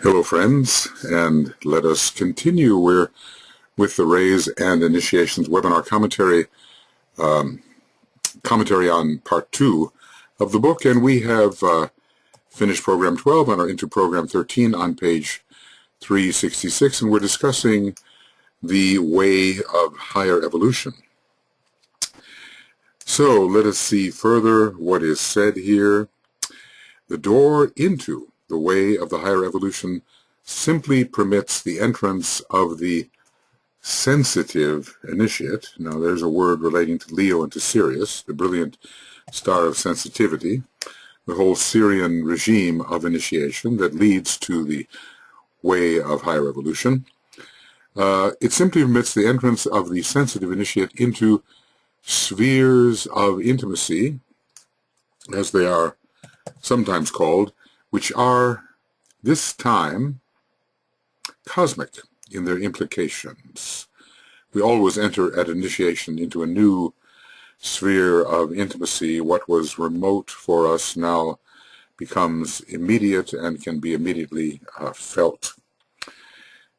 Hello friends, and let us continue. We're with the Rays and Initiations webinar commentary on part 2 of the book, and we have finished program 12 and are into program 13 on page 366, and we're discussing the way of higher evolution. So let us see further what is said here. The door into the way of the higher evolution simply permits the entrance of the sensitive initiate. Now there's a word relating to Leo and to Sirius, the brilliant star of sensitivity, the whole Sirian regime of initiation that leads to the way of higher evolution. It simply permits the entrance of the sensitive initiate into spheres of intimacy, as they are sometimes called, which are this time cosmic in their implications. We always enter at initiation into a new sphere of intimacy. What was remote for us now becomes immediate and can be immediately felt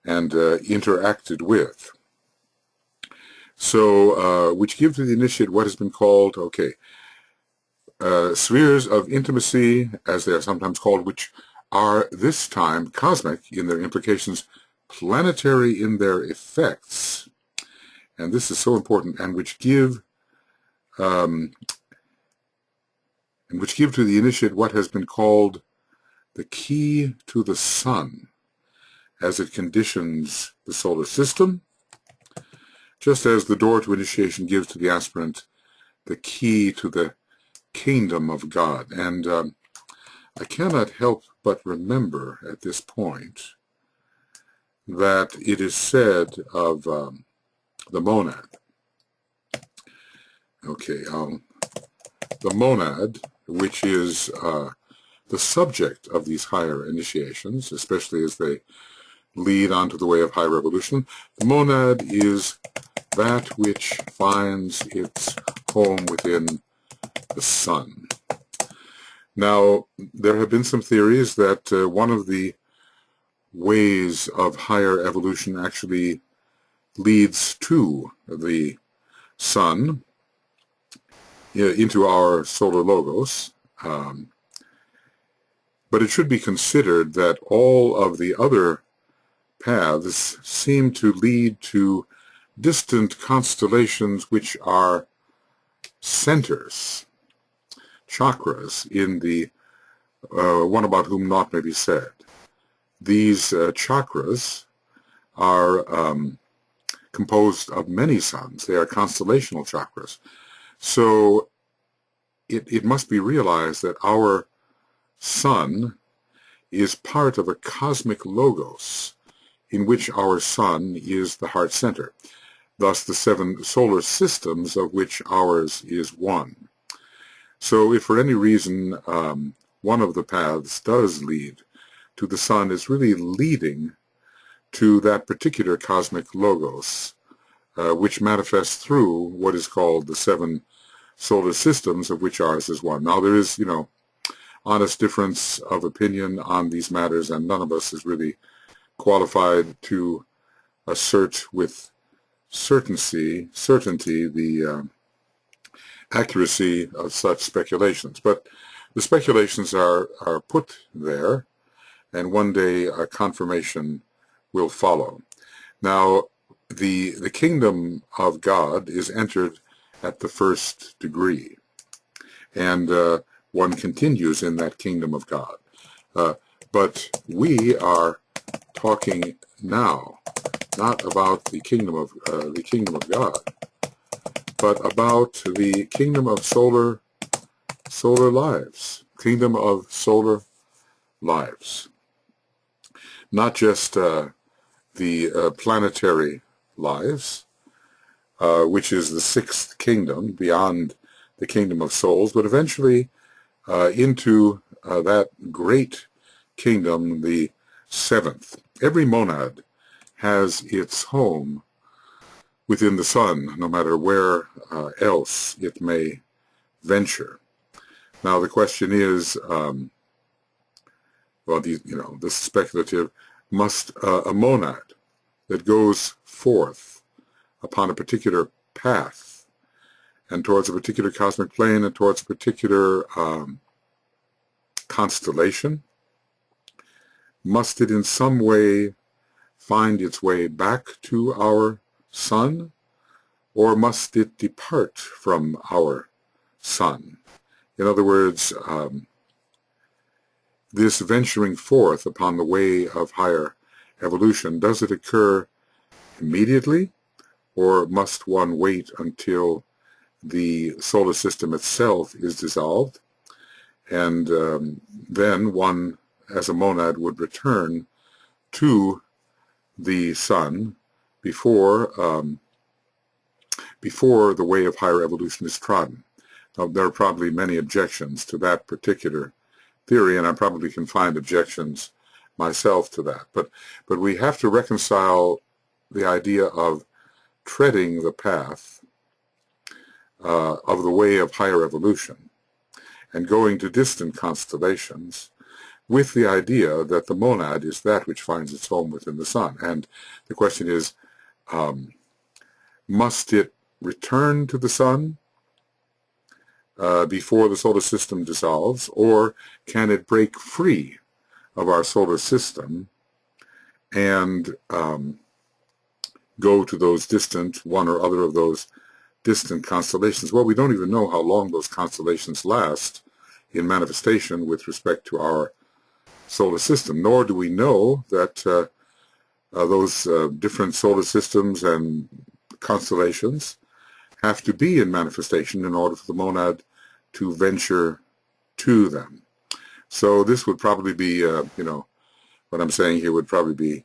and interacted with. So, which give to the initiate what has been called, spheres of intimacy, as they are sometimes called, which are this time cosmic in their implications, planetary in their effects, and this is so important, and which give to the initiate what has been called the key to the sun, as it conditions the solar system, just as the door to initiation gives to the aspirant the key to the kingdom of God. And I cannot help but remember at this point that it is said of the monad. The monad, which is the subject of these higher initiations, especially as they lead onto the way of higher evolution, the monad is that which finds its home within the sun. Now, there have been some theories that one of the ways of higher evolution actually leads to the sun, into our solar logos, but it should be considered that all of the other paths seem to lead to distant constellations which are centers, chakras, in the one about whom naught may be said. These chakras are composed of many suns. They are constellational chakras. So it must be realized that our sun is part of a cosmic logos in which our sun is the heart center, thus the 7 solar systems of which ours is one. So if for any reason one of the paths does lead to the sun, it's really leading to that particular cosmic logos, which manifests through what is called the 7 solar systems, of which ours is one. Now there is, honest difference of opinion on these matters, and none of us is really qualified to assert with certainty the accuracy of such speculations. But the speculations are put there, and one day a confirmation will follow. Now, the kingdom of God is entered at the first degree, and one continues in that kingdom of God. But we are talking now not about the kingdom of God, but about the kingdom of solar lives, kingdom of solar lives. Not just the planetary lives, which is the 6th kingdom beyond the kingdom of souls, but eventually into that great kingdom, the 7th. Every monad has its home within the sun, no matter where else it may venture. Now the question is, well, this is speculative, must a monad that goes forth upon a particular path and towards a particular cosmic plane and towards a particular constellation, must it in some way find its way back to our sun, or must it depart from our sun? In other words, this venturing forth upon the way of higher evolution, does it occur immediately, or must one wait until the solar system itself is dissolved, and then one, as a monad, would return to the sun before the way of higher evolution is trodden? Now, there are probably many objections to that particular theory, and I probably can find objections myself to that. But we have to reconcile the idea of treading the path of the way of higher evolution and going to distant constellations with the idea that the monad is that which finds its home within the sun. And the question is, must it return to the sun before the solar system dissolves, or can it break free of our solar system and go to those distant, one or other of those distant constellations? Well, we don't even know how long those constellations last in manifestation with respect to our solar system, nor do we know that those different solar systems and constellations have to be in manifestation in order for the monad to venture to them. So this would probably be, what I'm saying here would probably be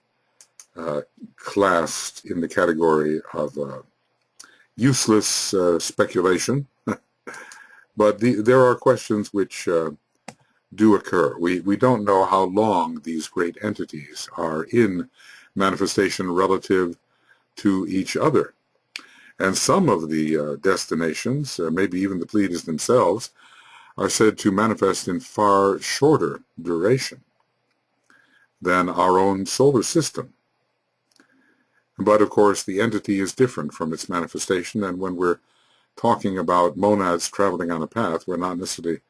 classed in the category of useless speculation. But there are questions which do occur. We don't know how long these great entities are in manifestation relative to each other. And some of the destinations, maybe even the Pleiades themselves, are said to manifest in far shorter duration than our own solar system. But of course, the entity is different from its manifestation, and when we're talking about monads traveling on a path, we're not necessarily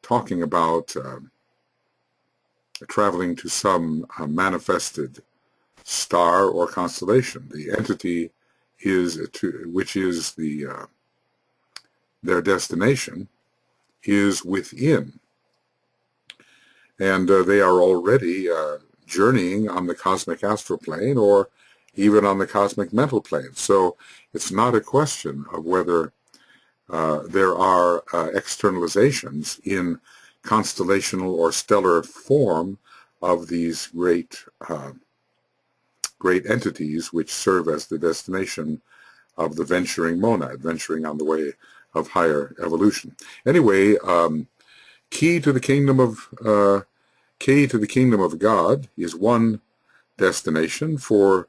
talking about traveling to some manifested star or constellation. The entity which is their destination, is within, and they are already journeying on the cosmic astral plane or even on the cosmic mental plane. So it's not a question of whether there are externalizations in constellational or stellar form of these great entities which serve as the destination of the venturing monad, venturing on the way of higher evolution. Anyway, key to the kingdom of God is one destination for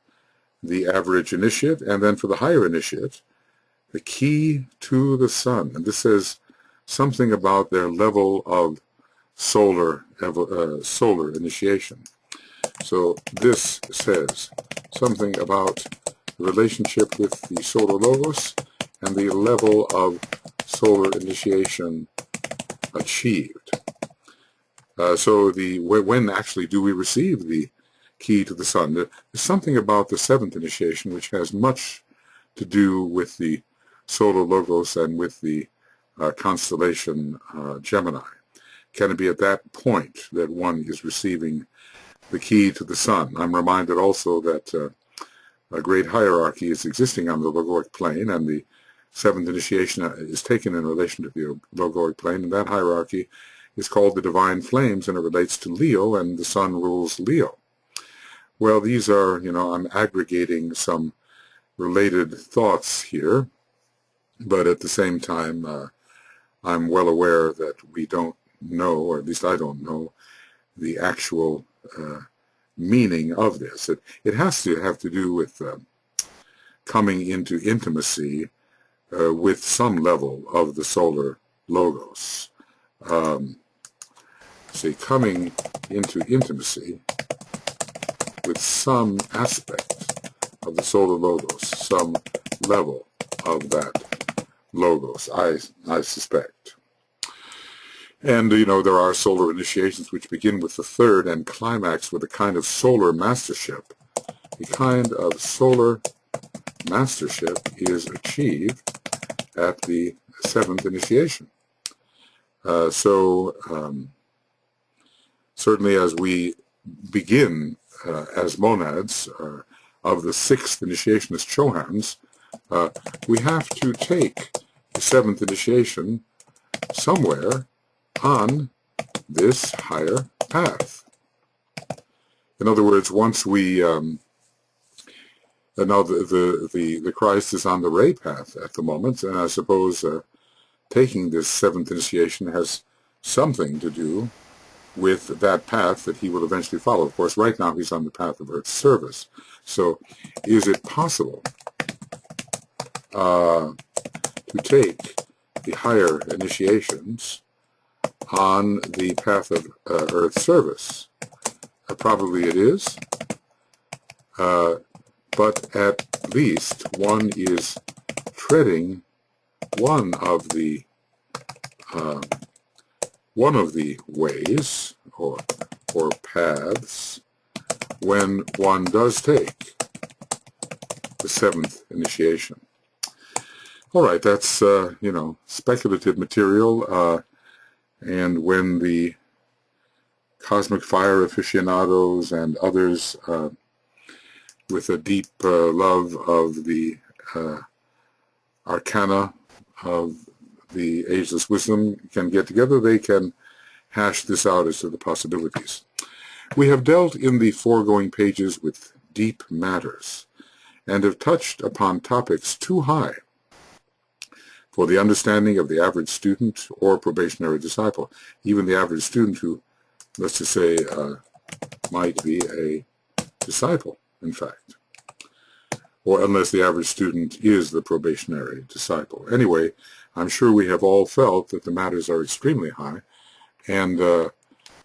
the average initiate, and then for the higher initiate, the key to the sun. And this says something about their level of solar initiation. So this says something about the relationship with the solar logos and the level of solar initiation achieved. So when actually do we receive the key to the sun? There's something about the seventh initiation which has much to do with the solar logos and with the constellation Gemini. Can it be at that point that one is receiving the key to the sun? I'm reminded also that a great hierarchy is existing on the logoic plane, and the seventh initiation is taken in relation to the logoic plane, and that hierarchy is called the divine flames, and it relates to Leo, and the sun rules Leo. Well, these are, I'm aggregating some related thoughts here, but at the same time, I'm well aware that we don't know, or at least I don't know, the actual meaning of this. It has to have to do with coming into intimacy with some level of the solar logos. say, coming into intimacy with some aspect of the solar logos, some level of that logos, I suspect. And, there are solar initiations which begin with the third and climax with a kind of solar mastership. A kind of solar mastership is achieved at the seventh initiation. Certainly as we begin as monads of the sixth initiation as Chohans, we have to take the seventh initiation somewhere on this higher path. In other words, once we now the Christ is on the ray path at the moment, and I suppose taking this seventh initiation has something to do with that path that he will eventually follow. Of course, right now he's on the path of Earth's service. So, is it possible to take the higher initiations on the path of Earth's service? Probably it is. But at least one is treading one of the ways or paths when one does take the seventh initiation. All right, that's speculative material, and when the cosmic fire aficionados and others with a deep love of the arcana of the ageless wisdom can get together, they can hash this out as to the possibilities. We have dealt in the foregoing pages with deep matters and have touched upon topics too high for the understanding of the average student or probationary disciple, even the average student who, let's just say, might be a disciple, in fact, or unless the average student is the probationary disciple. Anyway, I'm sure we have all felt that the matters are extremely high and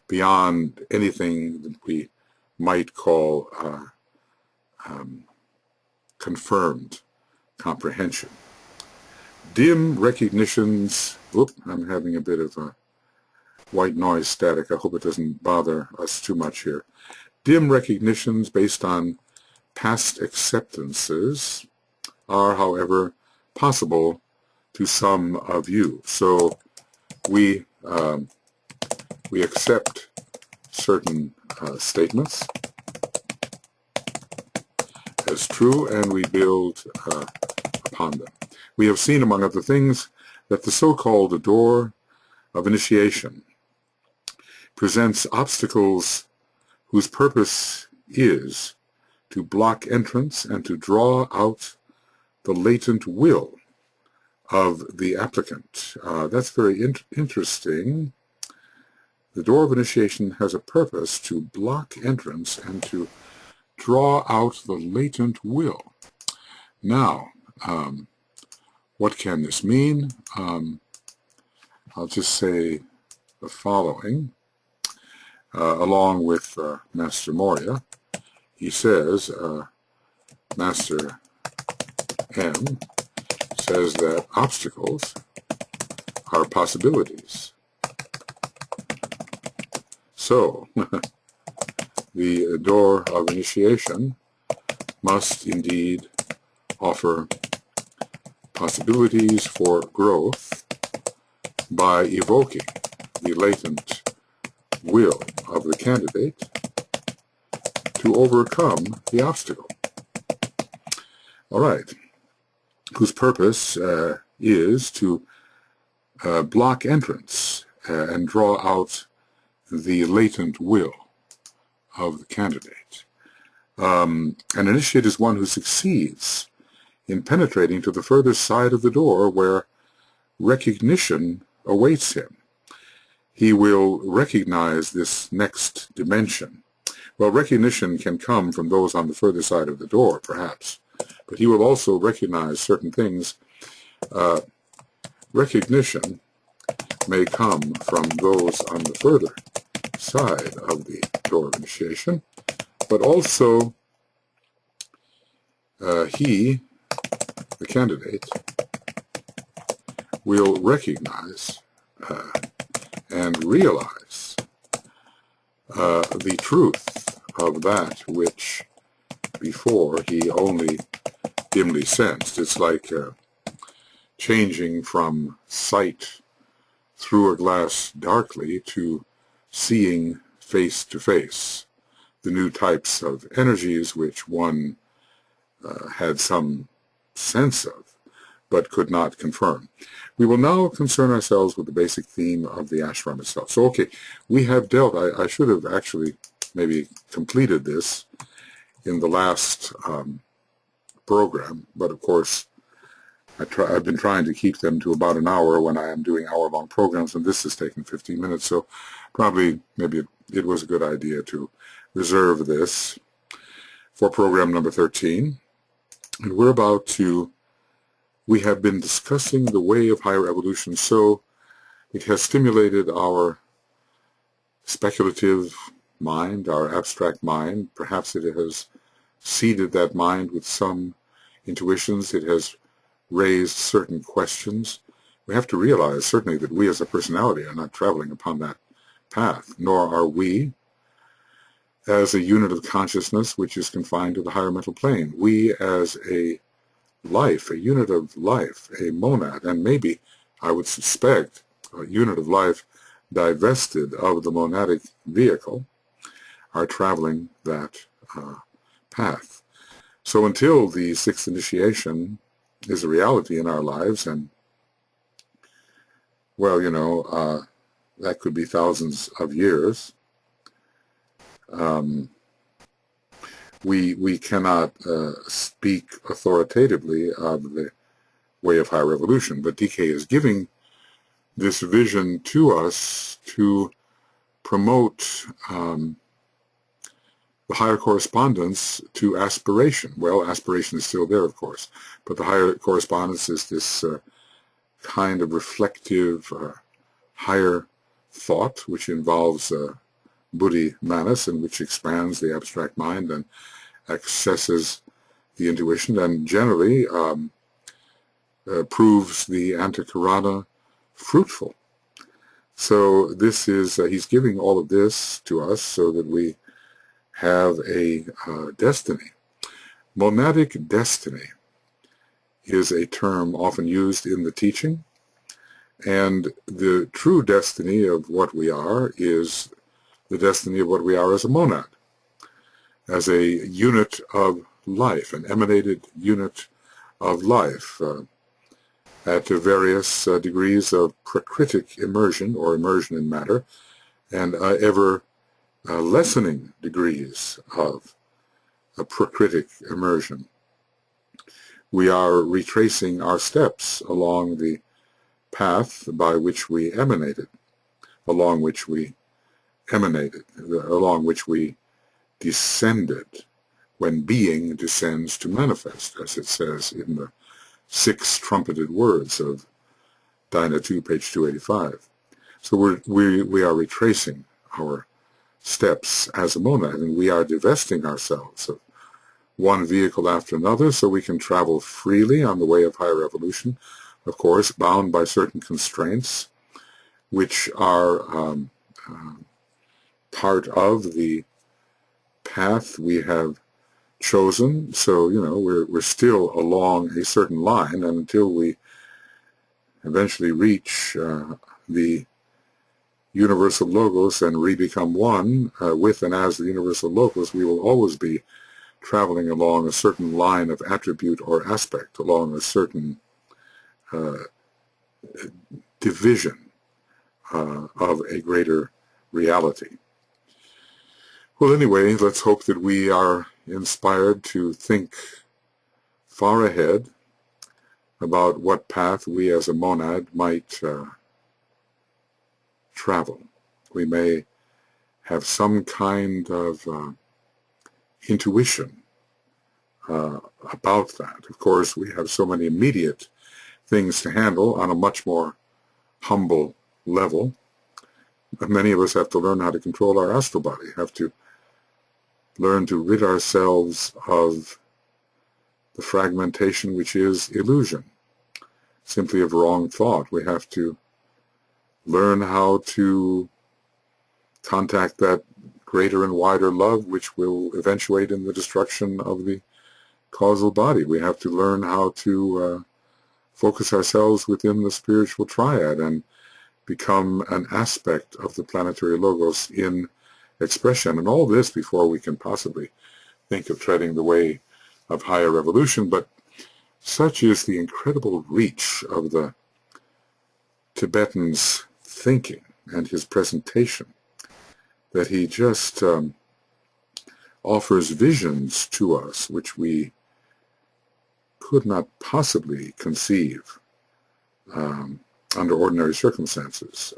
beyond anything that we might call confirmed comprehension. Dim recognitions, I'm having a bit of a white noise static. I hope it doesn't bother us too much here. Dim recognitions based on past acceptances are, however, possible to some of you. So we accept certain statements as true, and we build upon them. We have seen, among other things, that the so-called door of initiation presents obstacles whose purpose is to block entrance and to draw out the latent will of the applicant. That's very interesting. The door of initiation has a purpose to block entrance and to draw out the latent will. Now, what can this mean? I'll just say the following. Along with Master Moria, he says, Master M says that obstacles are possibilities. So, the door of initiation must indeed offer possibilities for growth by evoking the latent will of the candidate to overcome the obstacle. All right, whose purpose is to block entrance and draw out the latent will of the candidate. An initiate is one who succeeds in penetrating to the further side of the door where recognition awaits him. He will recognize this next dimension. Well, recognition can come from those on the further side of the door, perhaps, but he will also recognize certain things. Recognition may come from those on the further side of the door of initiation, but also he, the candidate, will recognize and realize the truth of that which before he only dimly sensed. It's like changing from sight through a glass darkly to seeing face to face the new types of energies which one had some sense of but could not confirm. We will now concern ourselves with the basic theme of the ashram itself. So, okay, we have dealt, I should have actually maybe completed this in the last program, but of course I've been trying to keep them to about an hour when I am doing hour-long programs, and this has taken 15 minutes, so probably maybe it was a good idea to reserve this for program number 13. And we have been discussing the way of higher evolution, so it has stimulated our speculative mind, our abstract mind. Perhaps it has seeded that mind with some intuitions. It has raised certain questions. We have to realize, certainly, that we as a personality are not traveling upon that path, nor are we as a unit of consciousness which is confined to the higher mental plane. We as a life, a unit of life, a monad, and maybe, I would suspect, a unit of life divested of the monadic vehicle, are traveling that path. So until the sixth initiation is a reality in our lives, and, well, you know, that could be thousands of years, we cannot speak authoritatively of the way of higher evolution, but DK is giving this vision to us to promote the higher correspondence to aspiration. Well, aspiration is still there, of course, but the higher correspondence is this kind of reflective, higher thought, which involves buddhi manas, and which expands the abstract mind and accesses the intuition, and generally proves the antakarana fruitful. So this is, he's giving all of this to us so that we have a destiny. Monadic destiny is a term often used in the teaching, and the true destiny of what we are is the destiny of what we are as a monad, as a unit of life, an emanated unit of life, at various degrees of prakritic immersion, or immersion in matter, and ever lessening degrees of prakritic immersion. We are retracing our steps along the path by which we emanated, along which we descended, when being descends to manifest, as it says in the 6 trumpeted words of Dina 2, page 285. So we are retracing our steps as a monad, and we are divesting ourselves of one vehicle after another so we can travel freely on the way of higher evolution, of course, bound by certain constraints, which are part of the path we have chosen. So, you know, we're still along a certain line, and until we eventually reach the universal logos and re-become one with and as the universal logos, we will always be traveling along a certain line of attribute or aspect, along a certain division of a greater reality. Well, anyway, let's hope that we are inspired to think far ahead about what path we as a monad might travel. We may have some kind of intuition about that. Of course, we have so many immediate things to handle on a much more humble level, Many of us have to learn how to control our astral body, have to learn to rid ourselves of the fragmentation which is illusion, simply of wrong thought. We have to learn how to contact that greater and wider love which will eventuate in the destruction of the causal body. We have to learn how to focus ourselves within the spiritual triad and become an aspect of the planetary logos in expression. And all this before we can possibly think of treading the way of higher evolution. But such is the incredible reach of the Tibetan's thinking and his presentation that he just offers visions to us which we could not possibly conceive under ordinary circumstances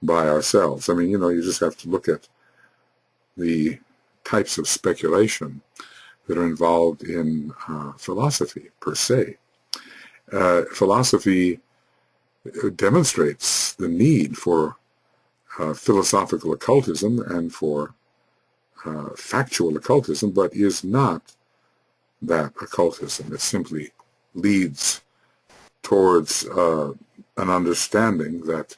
by ourselves. I mean, you know, you just have to look at the types of speculation that are involved in philosophy per se. Philosophy demonstrates the need for philosophical occultism and for factual occultism, but is not that occultism. It simply leads towards an understanding that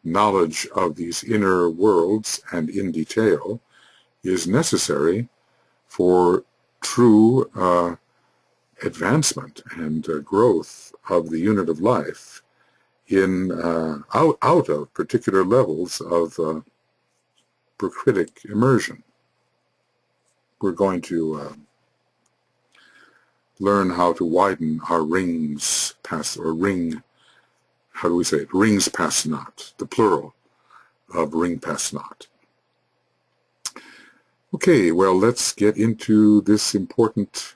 knowledge of these inner worlds and in detail is necessary for true advancement and growth of the unit of life in out of particular levels of procritic immersion. We're going to learn how to widen our rings past, or ring, how do we say it? Rings past knot, the plural of ring past knot. Okay, well, let's get into this important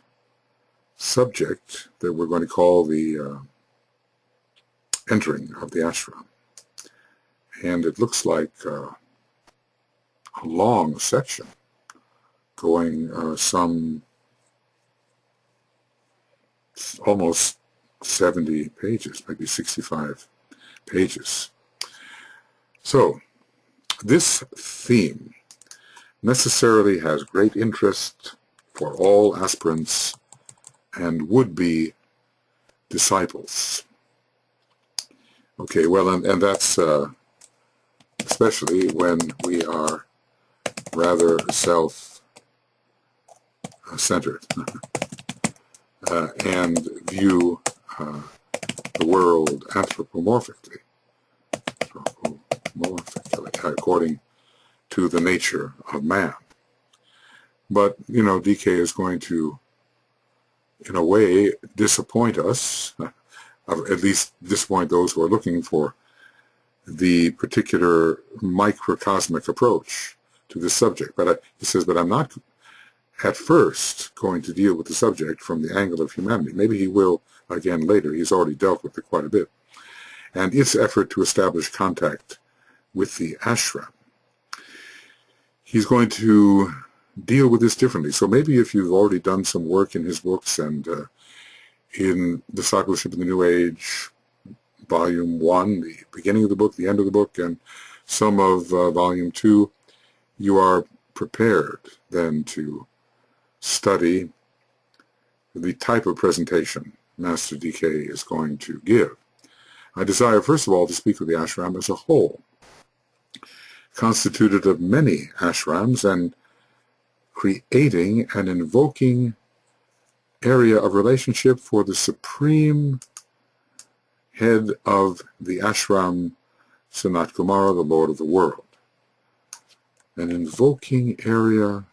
subject that we're going to call the entering of the ashram. And it looks like a long section going some almost 70 pages, maybe 65 pages. So, this theme necessarily has great interest for all aspirants and would-be disciples. Okay, well, and that's especially when we are rather self-centered and view the world anthropomorphically, according to the nature of man. But, you know, DK is going to, in a way, disappoint us, at least disappoint those who are looking for the particular microcosmic approach to this subject. But he says, but I'm not at first going to deal with the subject from the angle of humanity. Maybe he will again later. He's already dealt with it quite a bit. And its effort to establish contact with the ashram. He's going to deal with this differently. So maybe if you've already done some work in his books and in Discipleship in the New Age, Volume 1, the beginning of the book, the end of the book, and some of Volume 2, you are prepared then to study the type of presentation Master DK is going to give. I desire, first of all, to speak of the ashram as a whole, constituted of many ashrams and creating and invoking area of relationship for the supreme head of the ashram, Sanat Kumara, the Lord of the world. An invoking area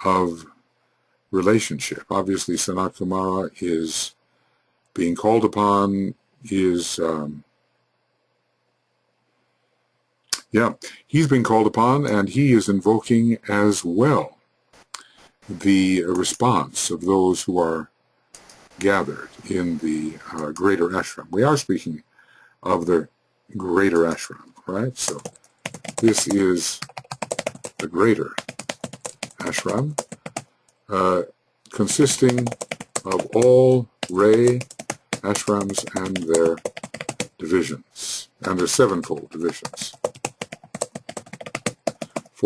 of relationship. Obviously, Sanat Kumara is being called upon, is he's being called upon, and he is invoking as well the response of those who are gathered in the greater ashram. We are speaking of the greater ashram, right? So this is the greater ashram, consisting of all Ray ashrams and their divisions, and their sevenfold divisions.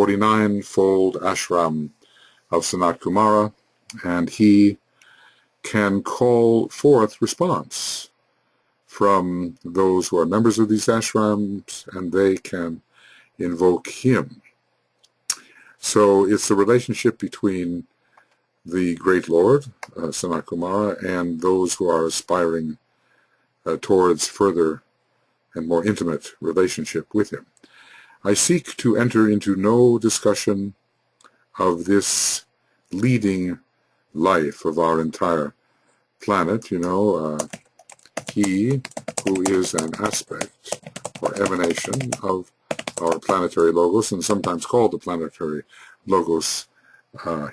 49-fold ashram of Sanat Kumara, and he can call forth response from those who are members of these ashrams, and they can invoke him. So it's the relationship between the Great Lord, Sanat Kumara, and those who are aspiring towards further and more intimate relationship with him. I seek to enter into no discussion of this leading life of our entire planet. He who is an aspect or emanation of our planetary logos, and sometimes called the planetary logos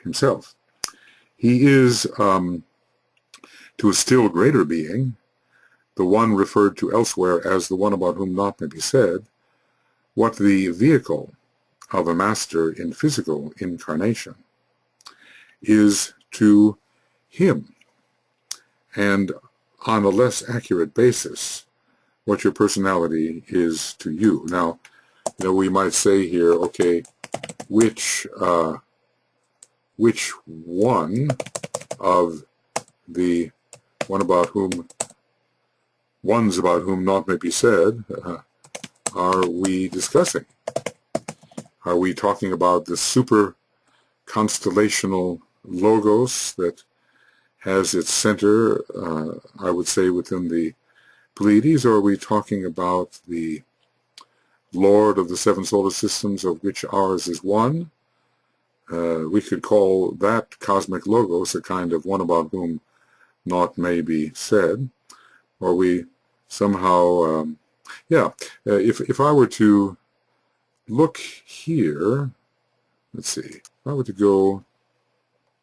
himself. He is, to a still greater being, the one referred to elsewhere as the one about whom naught may be said, what the vehicle of a master in physical incarnation is to him, and on a less accurate basis, what your personality is to you. Now, we might say here, okay, which one of the ones about whom naught may be said are we discussing? Are we talking about the super constellational logos that has its center, I would say, within the Pleiades, or are we talking about the Lord of the seven solar systems, of which ours is one? We could call that cosmic logos a kind of one about whom naught may be said, or we somehow, if I were to look here, let's see, if I were to go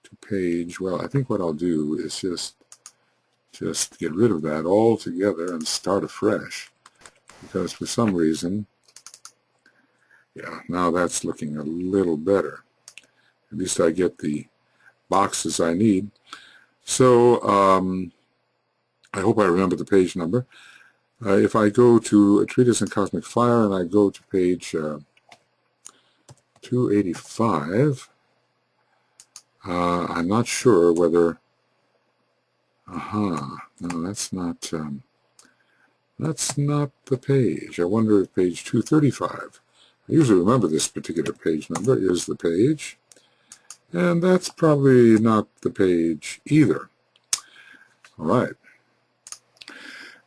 to page, well, I think what I'll do is just get rid of that altogether and start afresh, because for some reason, now that's looking a little better. At least I get the boxes I need. So I hope I remember the page number. If I go to A Treatise on Cosmic Fire and I go to page 285, I'm not sure whether, no, that's not the page. I wonder if page 235, I usually remember this particular page number, is the page. And that's probably not the page either. All right.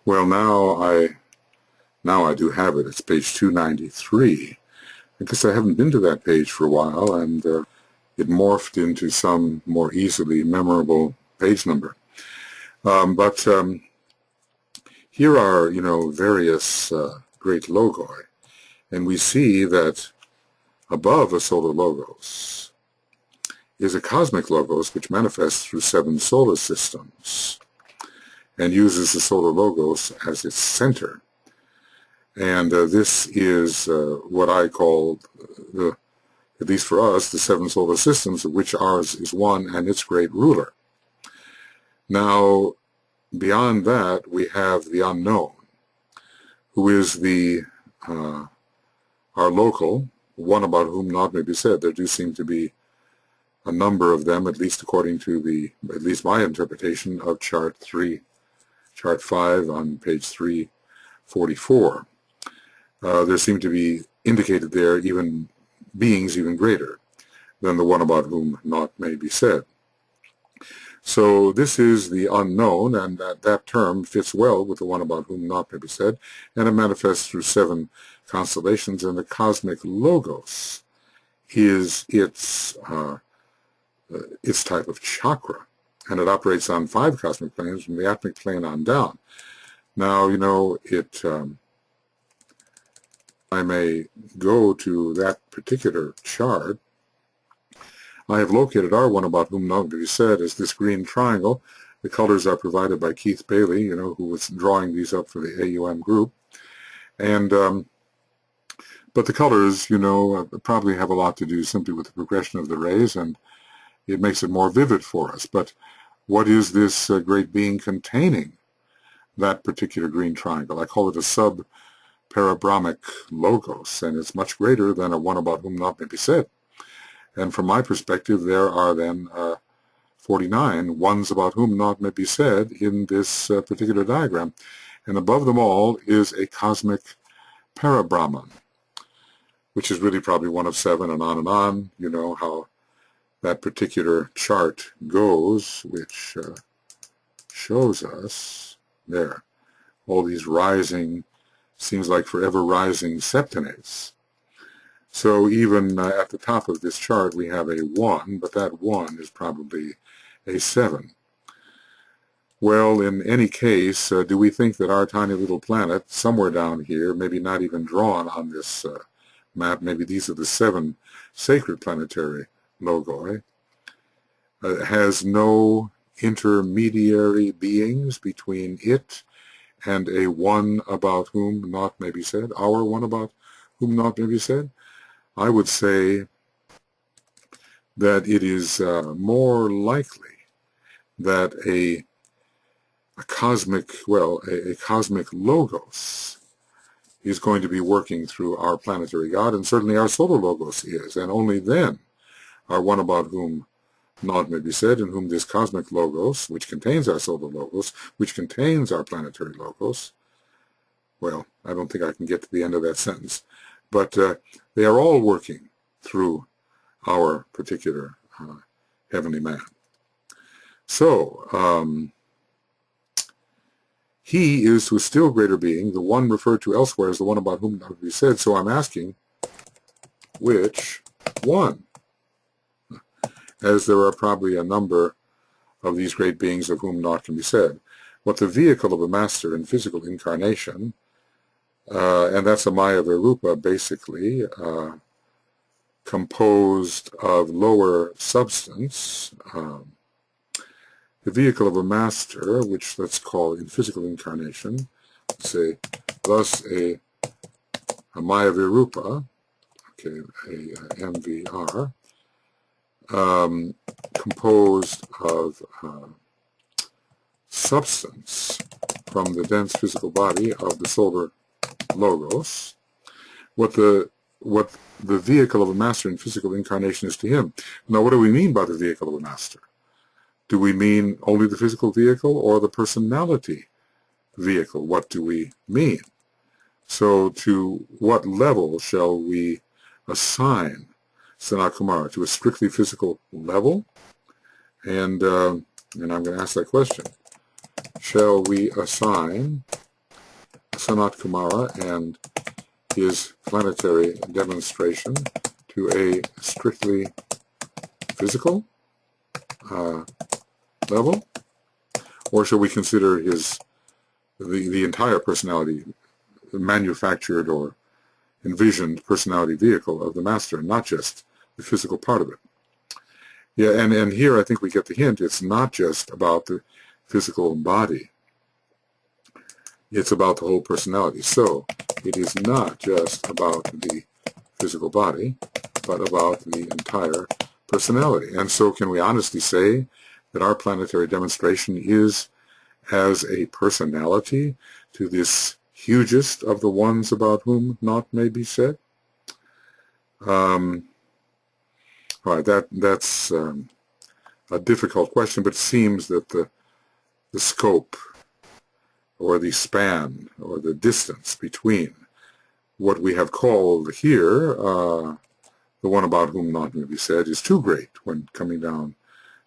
Well, now I do have it. It's page 293. I guess I haven't been to that page for a while, and it morphed into some more easily memorable page number. But here are, various great logoi, and we see that above a solar logos is a cosmic logos which manifests through seven solar systems and uses the solar logos as its center. And this is what I call, at least for us, the seven solar systems, of which ours is one and its great ruler. Now, beyond that, we have the unknown, who is the our local, one about whom naught may be said. There do seem to be a number of them, at least according to at least my interpretation of chart 5 on page 344. There seem to be indicated there even beings even greater than the one about whom naught may be said. So this is the unknown, and that term fits well with the one about whom naught may be said, and it manifests through seven constellations, and the cosmic logos is its type of chakra, and it operates on 5 cosmic planes from the atomic plane on down. Now, I may go to that particular chart. I have located our one about whom naught may be said as this green triangle. The colors are provided by Keith Bailey, who was drawing these up for the AUM group. And but the colors, probably have a lot to do simply with the progression of the rays, and it makes it more vivid for us. But what is this great being containing that particular green triangle? I call it a parabrahmic logos, and it's much greater than a one about whom naught may be said. And from my perspective, there are then 49 ones about whom naught may be said in this particular diagram. And above them all is a cosmic parabrahman, which is really probably one of 7 and on and on. You know how that particular chart goes, which shows us there all these rising, seems like forever rising septenates. So even at the top of this chart we have a 1, but that 1 is probably a 7. Well, in any case, do we think that our tiny little planet, somewhere down here, maybe not even drawn on this map, maybe these are the 7 sacred planetary logoi, has no intermediary beings between it and a one about whom naught may be said, our one about whom naught may be said? I would say that it is more likely that a cosmic, well, a cosmic logos is going to be working through our planetary God, and certainly our solar logos is, and only then our one about whom naught may be said, in whom this cosmic logos, which contains our solar logos, which contains our planetary logos, well, I don't think I can get to the end of that sentence, but they are all working through our particular heavenly man. So, he is to a still greater being, the one referred to elsewhere as the one about whom not to be said. So I'm asking, which one? As there are probably a number of these great beings of whom naught can be said. What the vehicle of a master in physical incarnation, and that's a Maya Virupa, basically, composed of lower substance, the vehicle of a master, which let's call in physical incarnation, say, thus a Maya Virupa, okay, a MVR, composed of substance from the dense physical body of the solar logos. What the vehicle of a master in physical incarnation is to him. Now, what do we mean by the vehicle of a master? Do we mean only the physical vehicle or the personality vehicle? What do we mean? So to what level shall we assign Sanat Kumara? To a strictly physical level? And I'm going to ask that question. Shall we assign Sanat Kumara and his planetary demonstration to a strictly physical level? Or shall we consider the entire personality, manufactured or envisioned personality vehicle of the master, and not just the physical part of it? Yeah, and here I think we get the hint. It's not just about the physical body. It's about the whole personality. So it is not just about the physical body, but about the entire personality. And so can we honestly say that our planetary demonstration is as a personality to this hugest of the ones about whom naught may be said? All right, that's a difficult question, but it seems that the scope or the span or the distance between what we have called here the one about whom naught may be said is too great when coming down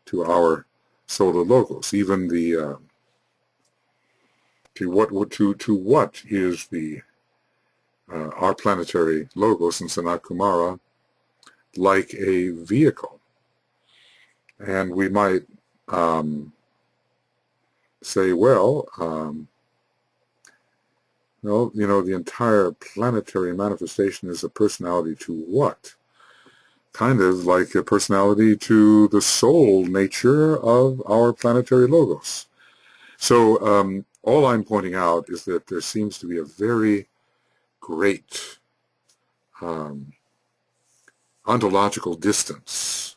to our solar logos. Even the to what is the our planetary logos in Sanat Kumara like a vehicle? And we might say, well, no, you know, the entire planetary manifestation is a personality to what? Kind of like a personality to the soul nature of our planetary logos. So all I'm pointing out is that there seems to be a very great ontological distance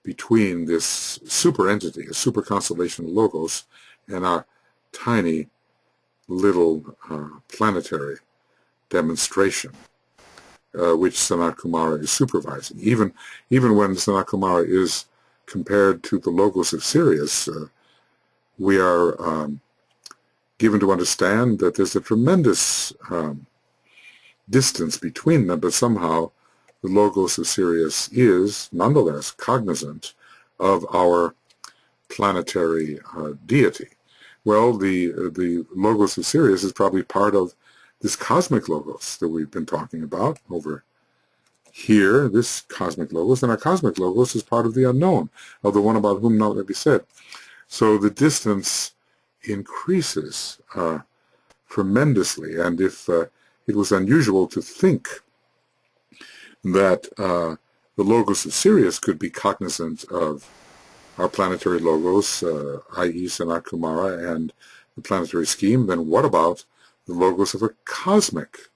between this super entity, a super constellation of logos, and our tiny little planetary demonstration, which Sanat Kumara is supervising. Even when Sanat Kumara is compared to the Logos of Sirius, we are given to understand that there's a tremendous distance between them, but somehow the Logos of Sirius is nonetheless cognizant of our planetary deity. Well, the Logos of Sirius is probably part of this cosmic Logos that we've been talking about over here, this cosmic Logos, and our cosmic Logos is part of the unknown, of the one about whom naught may be said. So the distance increases tremendously, and if it was unusual to think that the Logos of Sirius could be cognizant of our planetary Logos, i.e. Sanat Kumara and the planetary scheme, then what about the Logos of a cosmic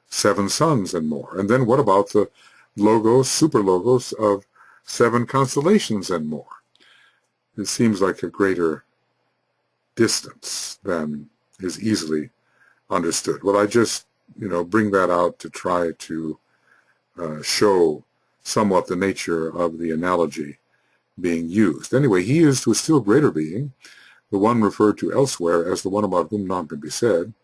seven suns and more? And then what about the Logos, super Logos of seven constellations and more? It seems like a greater distance than is easily understood. Well, I just, bring that out to try to show somewhat the nature of the analogy being used. Anyway, he is to a still greater being, the one referred to elsewhere as the one about whom naught can be said,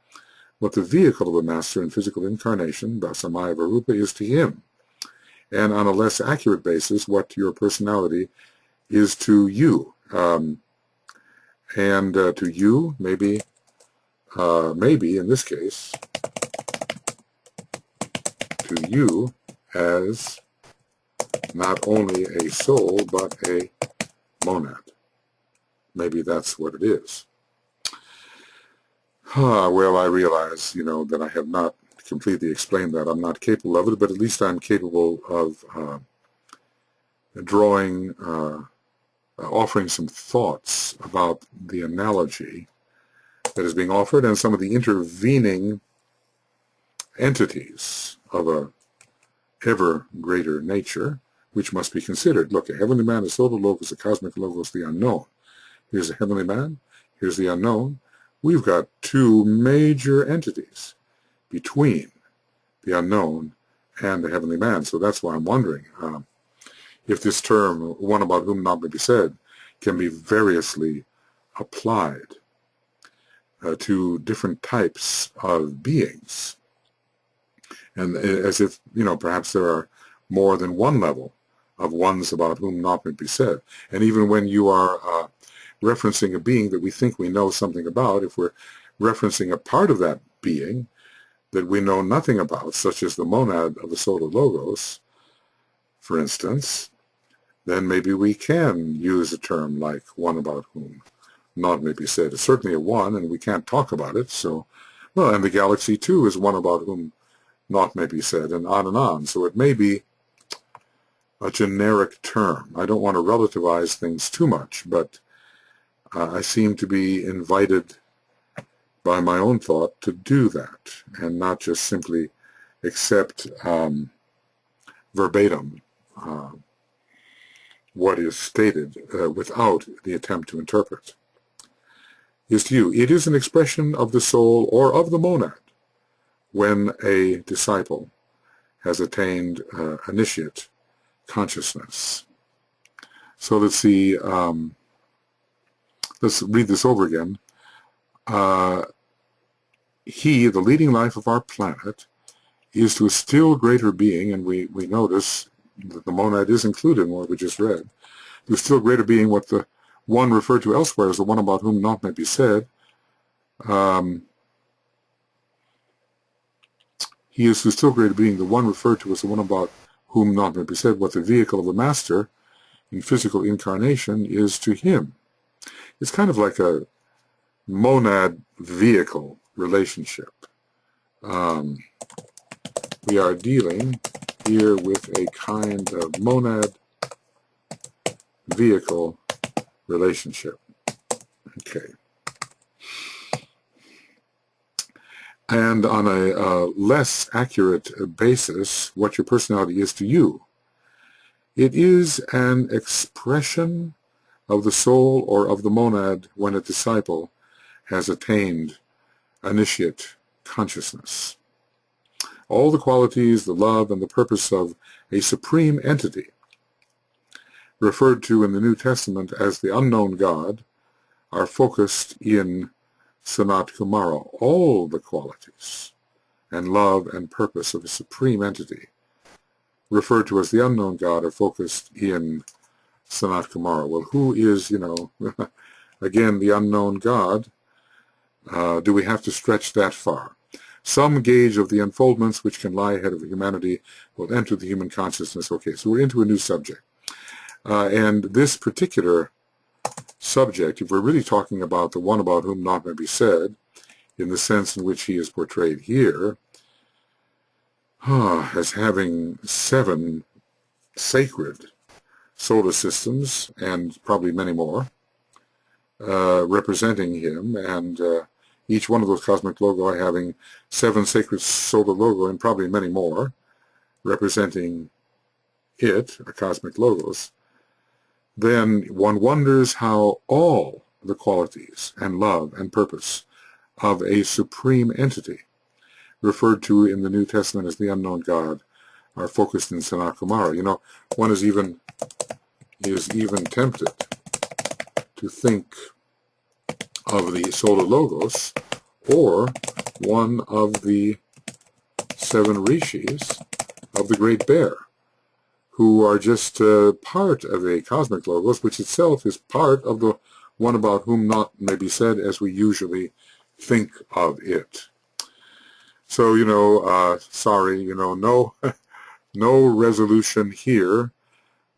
what the vehicle of the Master in physical incarnation, Dasamaya Varupa, is to him, and on a less accurate basis, what your personality is to you. To you, maybe in this case, to you as not only a soul, but a monad. Maybe that's what it is. Well, I realize, that I have not completely explained that. I'm not capable of it, but at least I'm capable of offering some thoughts about the analogy that is being offered and some of the intervening entities of a ever greater nature, which must be considered. Look, a heavenly man, a solar logos, a cosmic logos, the unknown. Here's a heavenly man, here's the unknown. We've got two major entities between the unknown and the heavenly man. So that's why I'm wondering if this term, one about whom naught may be said, can be variously applied to different types of beings. And as if, perhaps there are more than one level of ones about whom naught may be said. And even when you are referencing a being that we think we know something about, if we're referencing a part of that being that we know nothing about, such as the monad of the solar logos, for instance, then maybe we can use a term like one about whom naught may be said. It's certainly a one, and we can't talk about it, so, well, and the galaxy, too, is one about whom naught may be said, and on and on. So it may be a generic term. I don't want to relativize things too much, but I seem to be invited by my own thought to do that, and not just simply accept verbatim what is stated without the attempt to interpret. Is to you, it is an expression of the soul or of the monad when a disciple has attained initiate consciousness. So let's see, let's read this over again. He, the leading life of our planet, is to a still greater being, and we notice that the monad is included in what we just read, to a still greater being, what the one referred to elsewhere as the one about whom naught may be said. He is to a still greater being, the one referred to as the one about whom naught may be said, what the vehicle of the Master in physical incarnation is to him. It's kind of like a monad-vehicle relationship. We are dealing here with a kind of monad-vehicle relationship. Okay. And on a less accurate basis, what your personality is to you, it is an expression of the soul or of the monad when a disciple has attained initiate consciousness. All the qualities, the love, and the purpose of a supreme entity, referred to in the New Testament as the unknown God, are focused in Sanat Kumara. All the qualities and love and purpose of a supreme entity, referred to as the unknown God, are focused in Sanat Kumara. Well, who is, again, the unknown God? Do we have to stretch that far? Some gauge of the unfoldments which can lie ahead of humanity will enter the human consciousness. Okay, so we're into a new subject. And this particular subject, if we're really talking about the one about whom naught may be said, in the sense in which he is portrayed here, as having 7 sacred solar systems, and probably many more, representing him, and each one of those cosmic logi having 7 sacred solar logi, and probably many more, representing it, a cosmic logos, then one wonders how all the qualities and love and purpose of a supreme entity, referred to in the New Testament as the unknown God, are focused in Sanat Kumara. One is even tempted to think of the solar logos or one of the 7 rishis of the Great Bear, who are just part of a cosmic logos, which itself is part of the one about whom naught may be said as we usually think of it. So, sorry, no resolution here,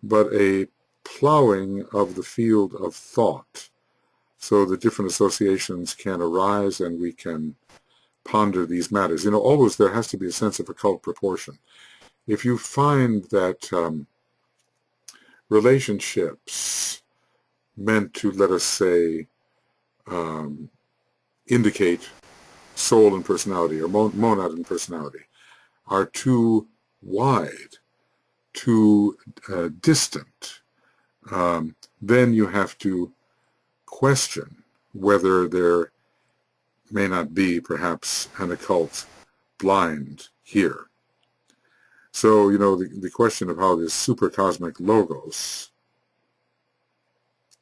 but a plowing of the field of thought, so that different associations can arise and we can ponder these matters. Always there has to be a sense of occult proportion. If you find that relationships meant to, let us say, indicate soul and personality, or monad and personality, are too wide, too distant, then you have to question whether there may not be perhaps an occult blind here. So, the question of how this supercosmic logos,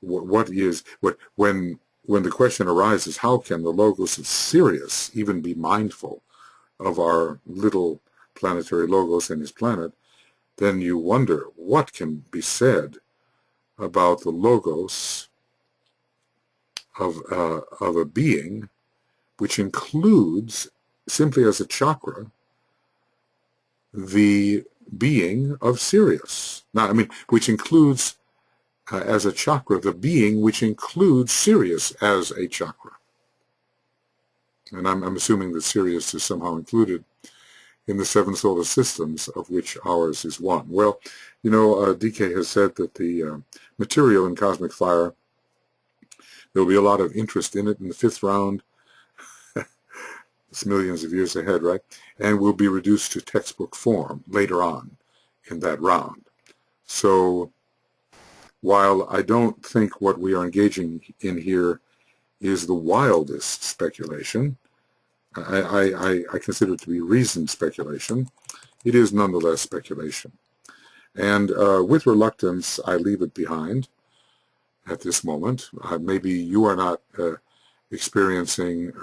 when the question arises, how can the logos of Sirius even be mindful of our little planetary logos and his planet, then you wonder what can be said about the logos of a being which includes, simply as a chakra, the being of Sirius. Now, which includes, as a chakra, the being which includes Sirius as a chakra. And I'm assuming that Sirius is somehow included in the 7 solar systems, of which ours is one. Well, DK has said that the material in cosmic fire, there will be a lot of interest in it in the 5th round. It's millions of years ahead, right? And will be reduced to textbook form later on in that round. So while I don't think what we are engaging in here is the wildest speculation, I consider it to be reasoned speculation, it is nonetheless speculation. And with reluctance, I leave it behind at this moment. Maybe you are not experiencing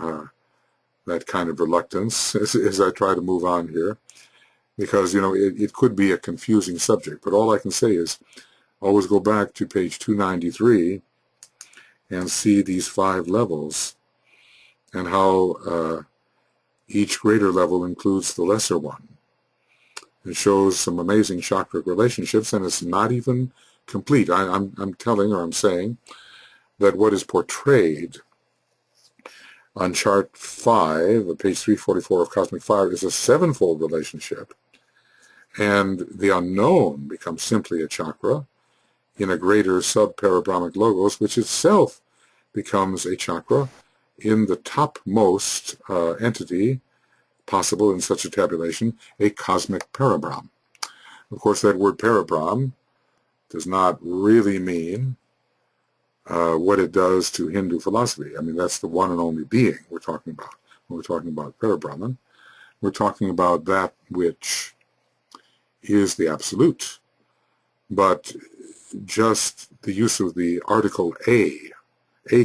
that kind of reluctance as I try to move on here, because, it could be a confusing subject. But all I can say is always go back to page 293 and see these 5 levels and how each greater level includes the lesser one. It shows some amazing chakra relationships, and it's not even complete. I'm telling, or I'm saying, that what is portrayed on chart 5, page 344 of Cosmic Fire, is a 7-fold relationship, and the unknown becomes simply a chakra in a greater sub-parabrahmic logos, which itself becomes a chakra in the topmost entity possible in such a tabulation, a cosmic parabrahm. Of course, that word parabrahm does not really mean what it does to Hindu philosophy. That's the one and only being we're talking about. when we're talking about Parabrahman. We're talking about that which is the absolute. But just the use of the article a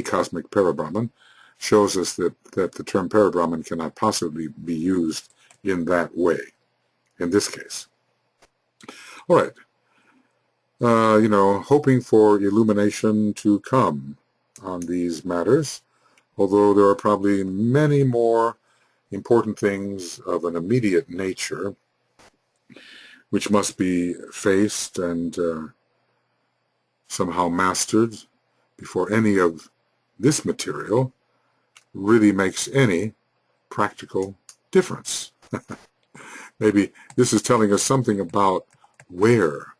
cosmic Parabrahman, shows us that the term Parabrahman cannot possibly be used in that way, in this case. All right. Hoping for illumination to come on these matters, although there are probably many more important things of an immediate nature which must be faced and somehow mastered before any of this material really makes any practical difference. Maybe this is telling us something about where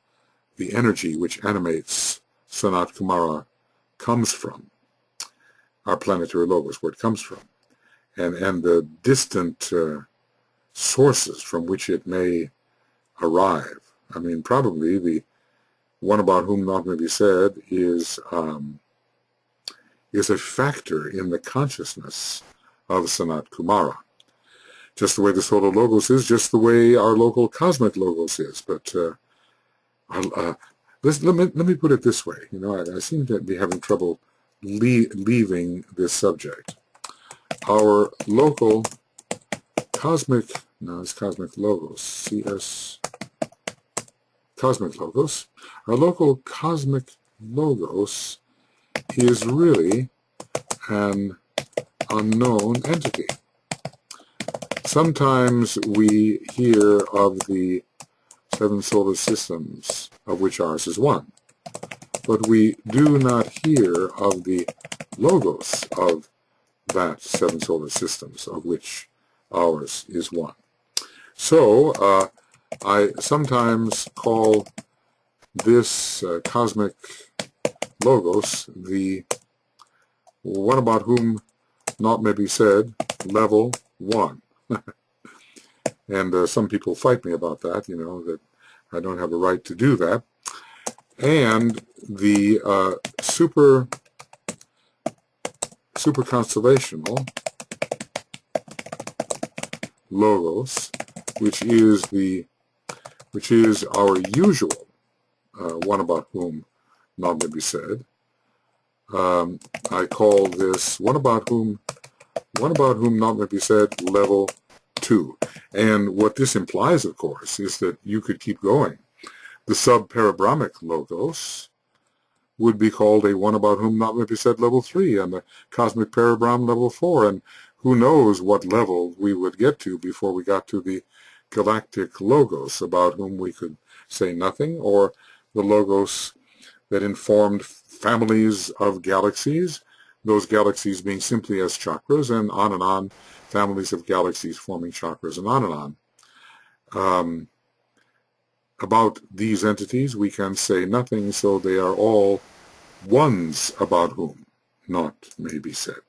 the energy which animates Sanat Kumara comes from, our planetary logos, where it comes from, and the distant sources from which it may arrive. I mean, probably the one about whom not may be said is a factor in the consciousness of Sanat Kumara. Just the way the solar logos is, just the way our local cosmic logos is. But let me put it this way. I seem to be having trouble leaving this subject. Our local cosmic, it's cosmic logos, cosmic logos. Our local cosmic logos is really an unknown entity. Sometimes we hear of the 7 solar systems, of which ours is one, but we do not hear of the logos of that 7 solar systems, of which ours is one. So I sometimes call this cosmic logos the one about whom naught may be said, level 1. And some people fight me about that, that I don't have a right to do that. And the super constellational logos, which is our usual one about whom naught may be said. I call this one about whom naught may be said, level 2. And what this implies, of course, is that you could keep going. The sub-parabrahmic logos would be called a one about whom naught may be said, level 3, and the cosmic parabrahm, level 4, and who knows what level we would get to before we got to the galactic logos, about whom we could say nothing, or the logos that informed families of galaxies, those galaxies being simply as chakras, and on, families of galaxies forming chakras, and on. About these entities we can say nothing, so they are all ones about whom naught may be said.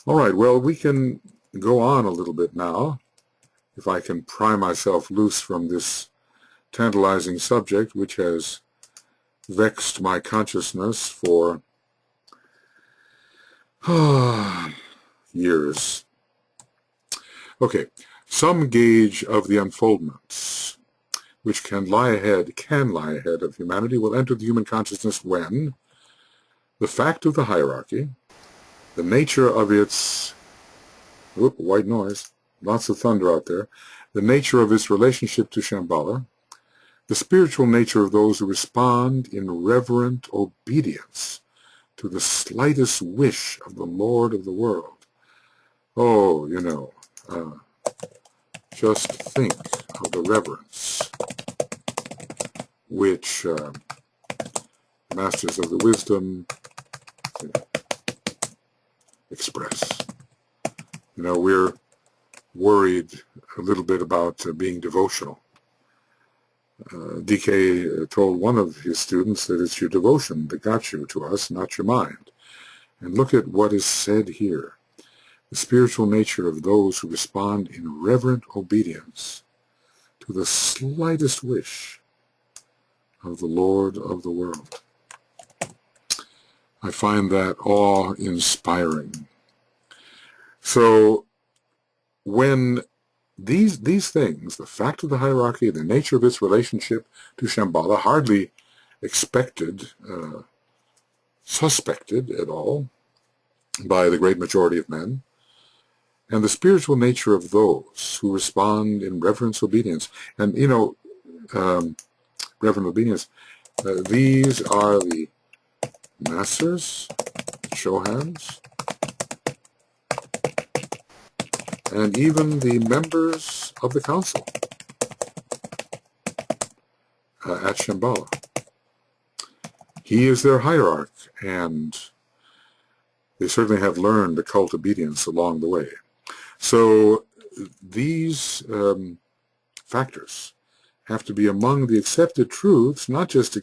All right, well, we can go on a little bit now, if I can pry myself loose from this tantalizing subject which has vexed my consciousness for years. Okay, some gauge of the unfoldments which can lie ahead of humanity will enter the human consciousness when the fact of the hierarchy, the nature of its, white noise, lots of thunder out there, the nature of its relationship to Shamballa, the spiritual nature of those who respond in reverent obedience to the slightest wish of the Lord of the world. Oh, just think of the reverence which masters of the wisdom express. We're worried a little bit about being devotional. DK told one of his students that it's your devotion that got you to us, not your mind. And look at what is said here. The spiritual nature of those who respond in reverent obedience to the slightest wish of the Lord of the world. I find that awe-inspiring. So when these things, the fact of the hierarchy, the nature of its relationship to Shambhala, hardly expected, suspected at all by the great majority of men, and the spiritual nature of those who respond in reverence, obedience, and reverent obedience. These are the masters, Shohans, and even the members of the council at Shambhala. He is their hierarch, and they certainly have learned the cult obedience along the way. So these factors have to be among the accepted truths, not just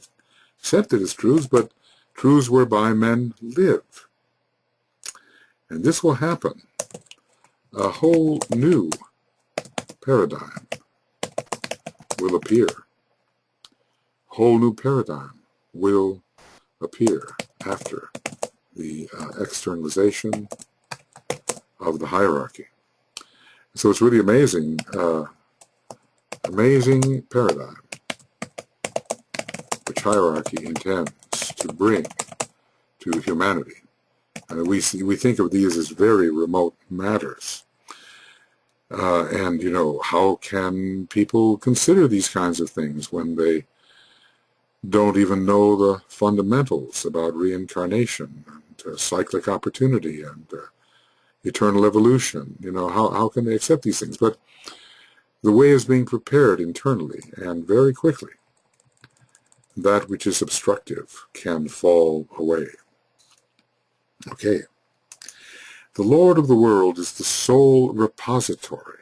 accepted as truths, but truths whereby men live. And this will happen. A whole new paradigm will appear. A whole new paradigm will appear after the externalization of the hierarchy. So it's really amazing, amazing paradigm which hierarchy intends to bring to humanity. And we think of these as very remote matters. And, how can people consider these kinds of things when they don't even know the fundamentals about reincarnation and cyclic opportunity and eternal evolution? How can they accept these things? But the way is being prepared internally, and very quickly that which is obstructive can fall away. Okay. The Lord of the world is the sole repository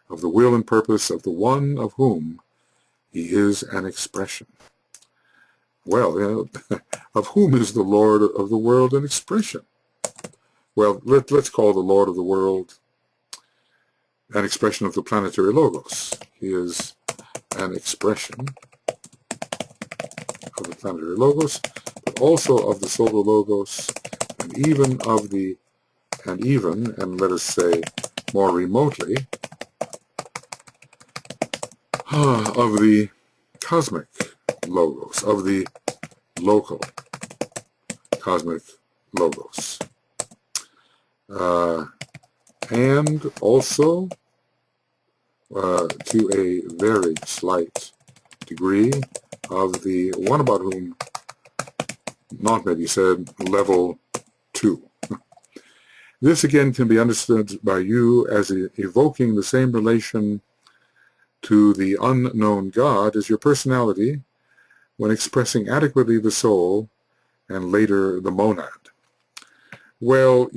of the will and purpose of the one of whom he is an expression. Well, of whom is the Lord of the world an expression? Well, let's call the Lord of the world an expression of the planetary logos. He is an expression of the planetary logos, but also of the solar logos, and even and let us say more remotely, of the cosmic logos, of the local cosmic logos. And also, to a very slight degree, of the one about whom Naught may be said, level 2. This again can be understood by you as evoking the same relation to the unknown God as your personality when expressing adequately the soul and later the monad. Well,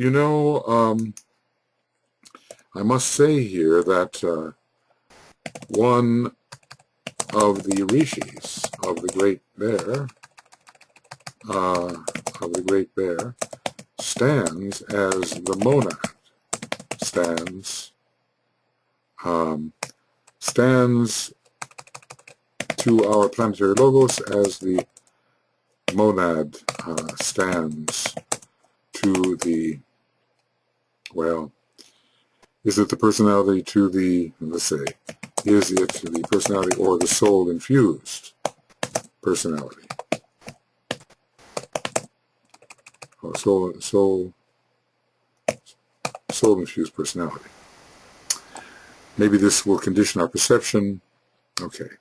I must say here that one of the rishis of the Great Bear, stands as the monad, stands to our planetary logos as the monad stands to the, well, is it the personality to the, let's say, is it the personality or the soul-infused personality? Or soul-infused personality. Maybe this will condition our perception. Okay.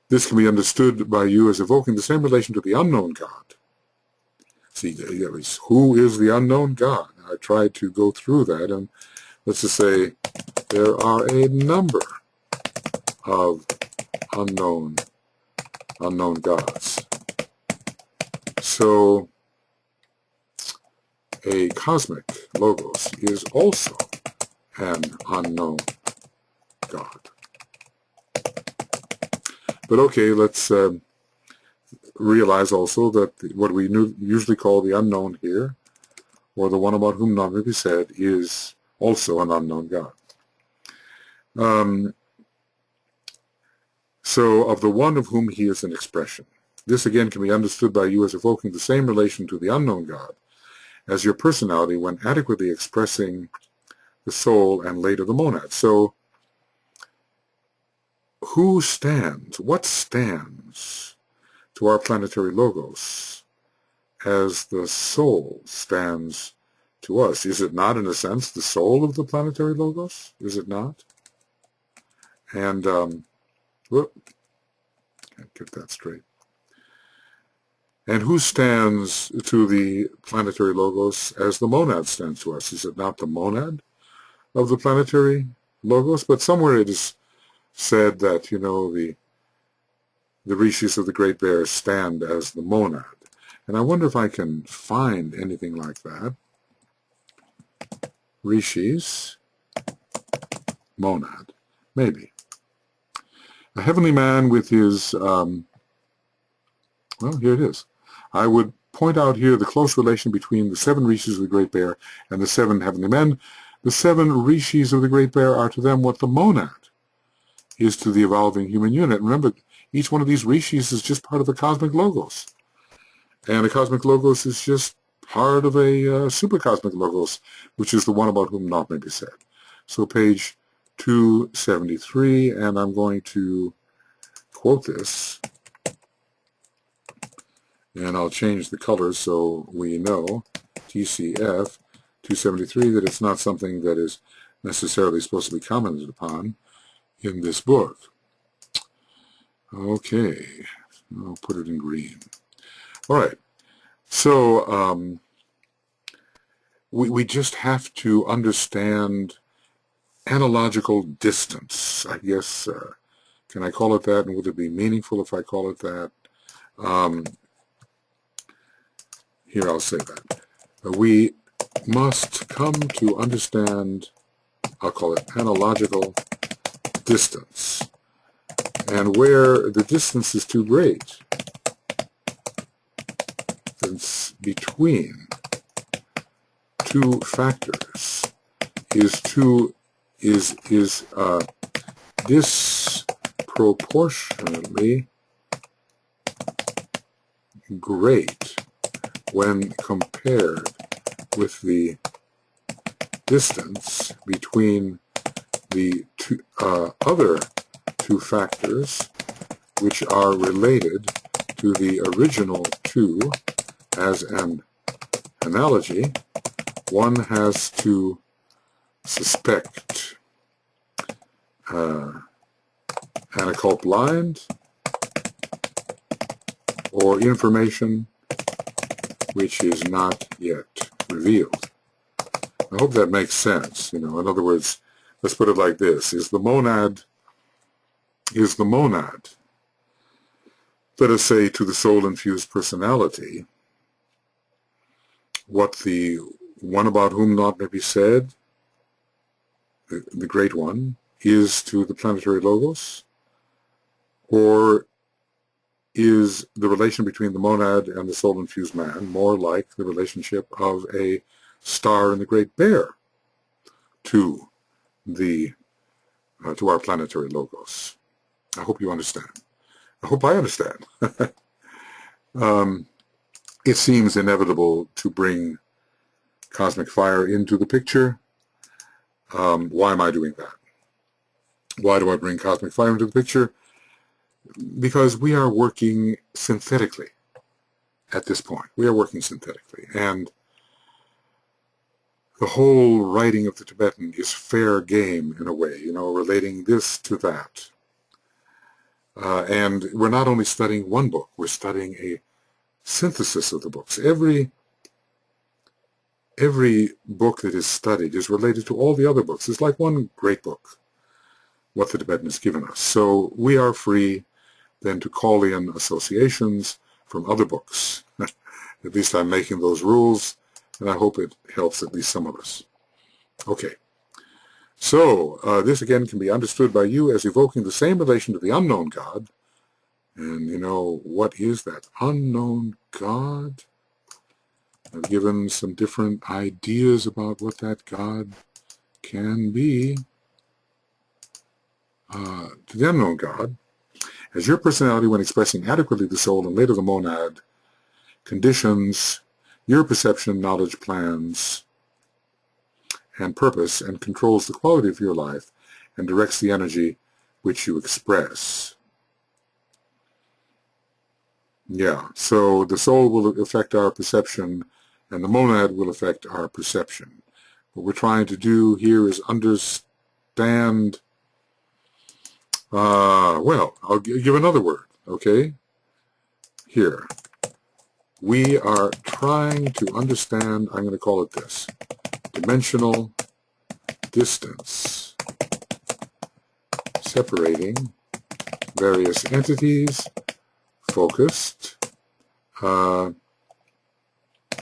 This can be understood by you as evoking the same relation to the unknown God. See, who is the unknown God? I tried to go through that, and let's just say there are a number of unknown gods. So a cosmic logos is also an unknown God. But okay, let's realize also that what we usually call the unknown here, or the one about whom not may be said, is also an unknown God. So of the one of whom he is an expression. This again can be understood by you as evoking the same relation to the unknown God as your personality when adequately expressing the soul and later the monad. So, what stands to our planetary logos as the soul stands to us? Is it not, in a sense, the soul of the planetary logos? Is it not? And, whoop, can't get that straight. And who stands to the planetary logos as the monad stands to us? Is it not the monad of the planetary logos? But somewhere it is said that, you know, the rishis of the Great Bear stand as the monad. And I wonder if I can find anything like that. Rishis, monad, maybe. A heavenly man with his, well, here it is. I would point out here the close relation between the 7 rishis of the Great Bear and the 7 heavenly men. The 7 rishis of the Great Bear are to them what the monad is to the evolving human unit. Remember, each one of these rishis is just part of the cosmic logos. And the cosmic logos is just part of a supercosmic logos, which is the one about whom naught may be said. So page 273, and I'm going to quote this, and I'll change the colors so we know, TCF 273, that it's not something that is necessarily supposed to be commented upon in this book. Okay, I'll put it in green. All right, so we just have to understand analogical distance, I guess. Can I call it that, and would it be meaningful if I call it that? Here, I'll say that. We must come to understand, I'll call it analogical distance. And where the distance is too great, it's between 2 factors, is disproportionately great when compared with the distance between the other 2 factors which are related to the original 2. As an analogy, one has to suspect an occult blind or information which is not yet revealed. I hope that makes sense. You know, in other words, let's put it like this: is the monad, let us say, to the soul-infused personality, what the one about whom naught may be said, the great one, is to the planetary logos? Or is the relation between the monad and the soul-infused man more like the relationship of a star in the Great Bear to our planetary logos? I hope you understand. I hope I understand. It seems inevitable to bring cosmic fire into the picture. Why am I doing that? Why do I bring cosmic fire into the picture? Because we are working synthetically at this point. We are working synthetically. And the whole writing of the Tibetan is fair game in a way, you know, relating this to that. And we're not only studying one book, we're studying a synthesis of the books. Every book that is studied is related to all the other books. It's like one great book, what the Tibetan has given us. So we are free then to call in associations from other books. At least I'm making those rules, and I hope it helps at least some of us. Okay. So this again can be understood by you as evoking the same relation to the unknown God. And you know, what is that unknown God? I've given some different ideas about what that God can be. To the unknown God, as your personality when expressing adequately the soul and later the monad conditions your perception, knowledge, plans, and purpose, and controls the quality of your life and directs the energy which you express. Yeah, so the soul will affect our perception, and the monad will affect our perception. What we're trying to do here is understand, well, I'll give another word, okay? Here. We are trying to understand, I'm going to call it this, dimensional distance, separating various entities focused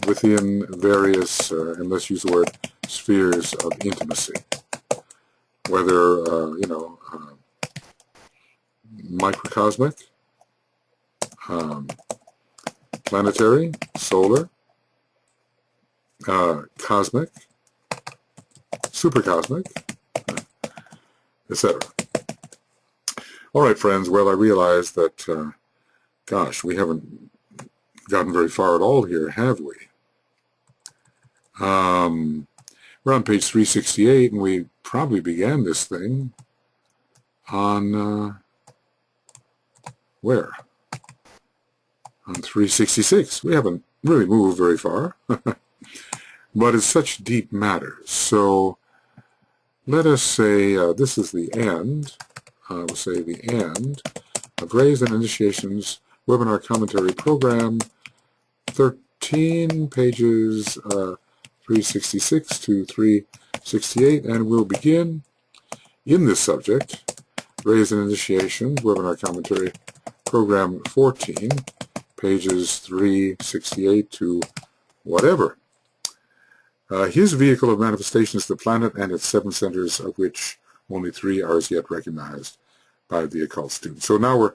within various, and let's use the word, spheres of intimacy, whether, microcosmic, planetary, solar, cosmic, supercosmic, etc. All right, friends, well, I realize that, gosh, we haven't gotten very far at all here, have we? We're on page 368, and we probably began this thing on, where? On 366. We haven't really moved very far, but it's such deep matters. So let us say this is the end, we'll say the end of Rays and Initiations Webinar Commentary Program 13, pages 366 to 368, and we'll begin in this subject, Rays and Initiations Webinar Commentary Program 14, pages 368 to whatever. His vehicle of manifestation is the planet and its 7 centers, of which only 3 are as yet recognized by the occult student. So now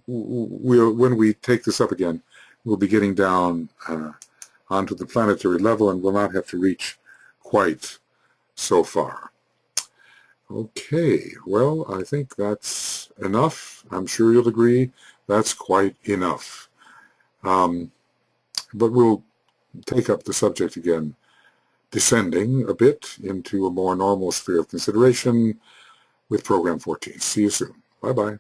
when we take this up again, we'll be getting down onto the planetary level, and we'll not have to reach quite so far. Okay, well, I think that's enough. I'm sure you'll agree that's quite enough. But we'll take up the subject again, descending a bit into a more normal sphere of consideration with Program 14. See you soon. Bye-bye.